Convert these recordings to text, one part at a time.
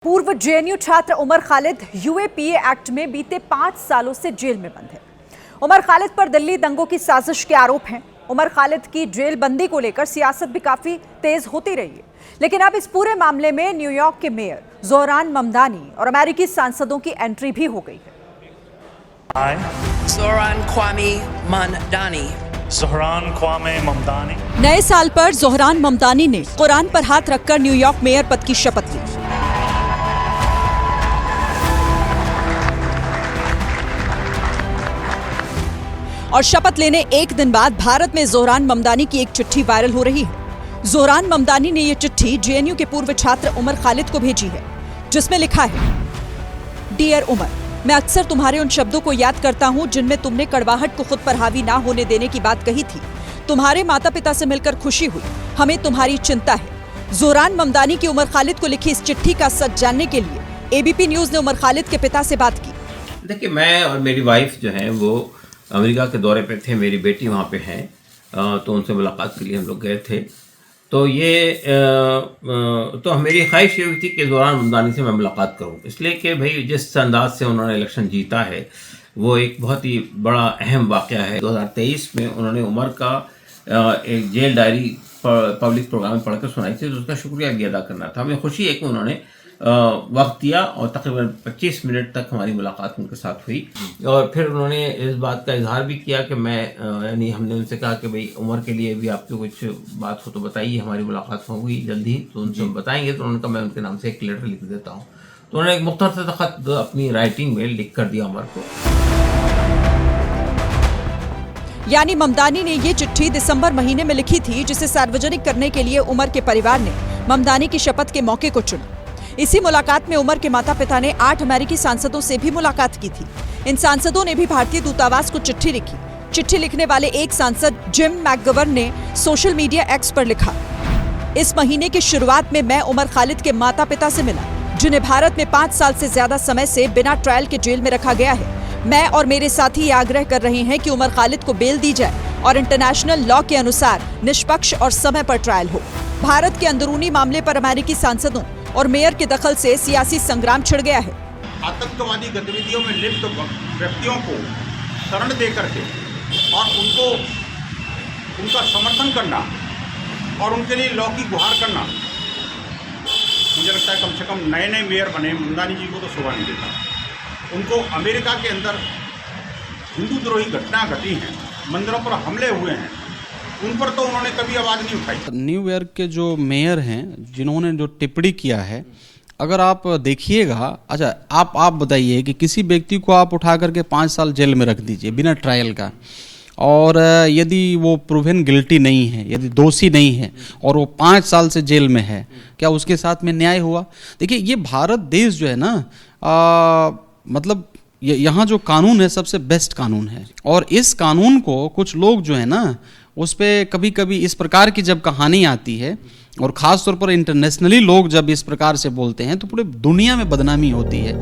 पूर्व जेएनयू छात्र Umar Khalid UAPA act में बीते 5 सालों से जेल में बंद है। उमर खालिद पर दिल्ली दंगों की साजिश के आरोप हैं। उमर खालिद की जेल बंदी को लेकर सियासत भी काफी तेज होती रही है, लेकिन अब इस पूरे मामले में न्यूयॉर्क के मेयर जोहरान ममदानी और अमेरिकी सांसदों की एंट्री भी हो गई है। जोहरान ख्वामे ममदानी। नए साल पर जोहरान ममदानी ने कुरान पर हाथ रखकर न्यूयॉर्क मेयर पद की शपथ ली। और शपथ लेने एक दिन बाद भारत में जोहरान ममदानी की एक चिट्ठी वायरल हो रही है। जोहरान ममदानी ने यह चिट्ठी जेएनयू के पूर्व छात्र उमर खालिद को भेजी है, जिसमें लिखा है, डियर उमर, मैं अक्सर तुम्हारे उन शब्दों को याद करता हूं जिनमें तुमने कड़वाहट को खुद पर हावी ना होने देने की बात कही थी। तुम्हारे माता पिता से मिलकर खुशी हुई, हमें तुम्हारी चिंता है। जोहरान ममदानी की उमर खालिद को लिखी इस चिट्ठी का सच जानने के लिए एबीपी न्यूज ने उमर खालिद के पिता से बात की। देखिए, मैं और मेरी वाइफ जो है वो अमेरिका के दौरे पे थे, मेरी बेटी वहाँ पे है, तो उनसे मुलाकात के लिए हम लोग गए थे। तो तो मेरी ख्वाहिश ये हुई थी कि जोहरान ममदानी से मैं मुलाकात करूँ, इसलिए कि भाई जिस अंदाज से उन्होंने इलेक्शन जीता है वो एक बहुत ही बड़ा अहम वाक़या है। 2023 में उन्होंने उमर का एक जेल डायरी पब्लिक प्रोग्राम में पढ़कर सुनाई थी, तो उसका शुक्रिया भी अदा करना था। हमें खुशी है कि उन्होंने वक्त दिया और तकरीबन 25 मिनट तक हमारी मुलाकात उनके साथ हुई। और फिर उन्होंने इस बात का इजहार भी किया कि मैं यानी हमने उनसे कहा कि भाई उमर के लिए भी आपकी कुछ बात हो तो बताइए, हमारी मुलाकात होगी जल्दी, तो उनसे हम बताएंगे। तो उन्होंने कहा मैं उनके नाम से एक लेटर लिख देता हूँ। तो उन्होंने एक मुख्तसर सा खत अपनी राइटिंग में लिख कर दिया उमर को। यानी ममदानी ने ये चिट्ठी दिसंबर महीने में लिखी थी, जिसे सार्वजनिक करने के लिए उमर के परिवार ने ममदानी की शपथ के मौके को चुना। इसी मुलाकात में उमर के माता पिता ने 8 अमेरिकी सांसदों से भी मुलाकात की थी। इन सांसदों ने भी भारतीय दूतावास को चिट्ठी लिखी। चिट्ठी लिखने वाले एक सांसद जिम मैकगवर्न ने सोशल मीडिया एक्स पर लिखा, इस महीने की शुरुआत में मैं उमर खालिद के माता पिता से मिला, जिन्हें भारत में 5 साल से ज्यादा समय से बिना ट्रायल के जेल में रखा गया है। मैं और मेरे साथी ये आग्रह कर रहे हैं कि उमर खालिद को बेल दी जाए और इंटरनेशनल लॉ के अनुसार निष्पक्ष और समय पर ट्रायल हो। भारत के अंदरूनी मामले पर अमेरिकी सांसदों और मेयर के दखल से सियासी संग्राम छिड़ गया है। आतंकवादी गतिविधियों में लिप्त व्यक्तियों को शरण दे करके और उनका समर्थन करना और उनके लिए लॉ की गुहार करना, मुझे लगता है कम से कम नए नए मेयर बने ममदानी जी को तो शोभा नहीं देता। उनको अमेरिका के अंदर हिंदू द्रोही घटना घटी हैं, मंदिरों पर हमले हुए हैं, उन पर तो उन्होंने कभी आवाज़ नहीं उठाई। न्यूयॉर्क के जो मेयर हैं जिन्होंने जो टिप्पणी किया है, अगर आप देखिएगा, अच्छा आप बताइए कि किसी व्यक्ति को आप उठा करके 5 साल जेल में रख दीजिए बिना ट्रायल का, और यदि वो प्रूवन गिल्टी नहीं है, यदि दोषी नहीं है और वो 5 साल से जेल में है, क्या उसके साथ में न्याय हुआ? देखिए, ये भारत देश जो है ना, मतलब यहाँ जो कानून है सबसे बेस्ट कानून है, और इस कानून को कुछ लोग जो है ना उस पर कभी कभी इस प्रकार की जब कहानी आती है, और ख़ास तौर पर इंटरनेशनली लोग जब इस प्रकार से बोलते हैं, तो पूरे दुनिया में बदनामी होती है।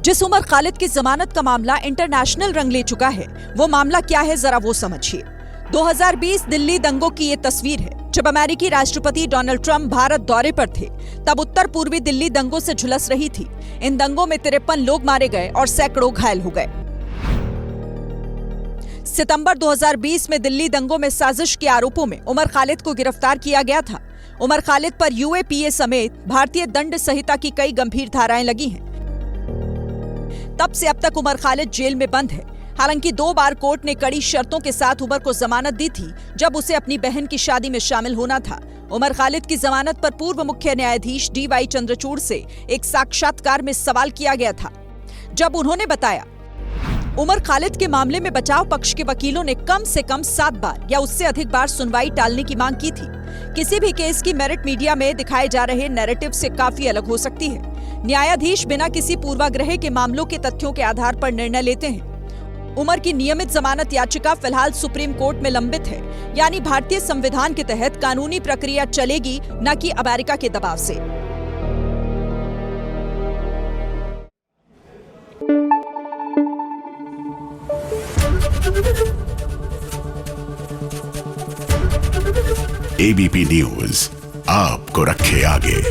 जिस उमर खालिद की जमानत का मामला इंटरनेशनल रंग ले चुका है, वो मामला क्या है जरा वो समझिए। 2020 दिल्ली दंगों की ये तस्वीर है। जब अमेरिकी राष्ट्रपति डोनाल्ड ट्रंप भारत दौरे पर थे, तब उत्तर पूर्वी दिल्ली दंगों से झुलस रही थी। इन दंगों में 53 लोग मारे गए और सैकड़ों घायल हो गए। सितंबर 2020 में दिल्ली दंगों में साजिश के आरोपों में उमर खालिद को गिरफ्तार किया गया था। उमर खालिद पर यूएपीए समेत भारतीय दंड संहिता की कई गंभीर धाराएं लगी हैं। तब से अब तक उमर खालिद जेल में बंद है। हालांकि 2 बार कोर्ट ने कड़ी शर्तों के साथ उमर को जमानत दी थी, जब उसे अपनी बहन की शादी में शामिल होना था। उमर खालिद की जमानत पर पूर्व मुख्य न्यायाधीश DY चंद्रचूड़ से एक साक्षात्कार में सवाल किया गया था, जब उन्होंने बताया, उमर खालिद के मामले में बचाव पक्ष के वकीलों ने कम से कम 7 बार या उससे अधिक बार सुनवाई टालने की मांग की थी। किसी भी केस की मेरिट मीडिया में दिखाए जा रहे नैरेटिव से काफी अलग हो सकती है। न्यायाधीश बिना किसी पूर्वाग्रह के मामलों के तथ्यों के आधार पर निर्णय लेते हैं। उमर की नियमित जमानत याचिका फिलहाल सुप्रीम कोर्ट में लंबित है, यानी भारतीय संविधान के तहत कानूनी प्रक्रिया चलेगी, न कि अमेरिका के दबाव से। एबीपी न्यूज आपको रखे आगे।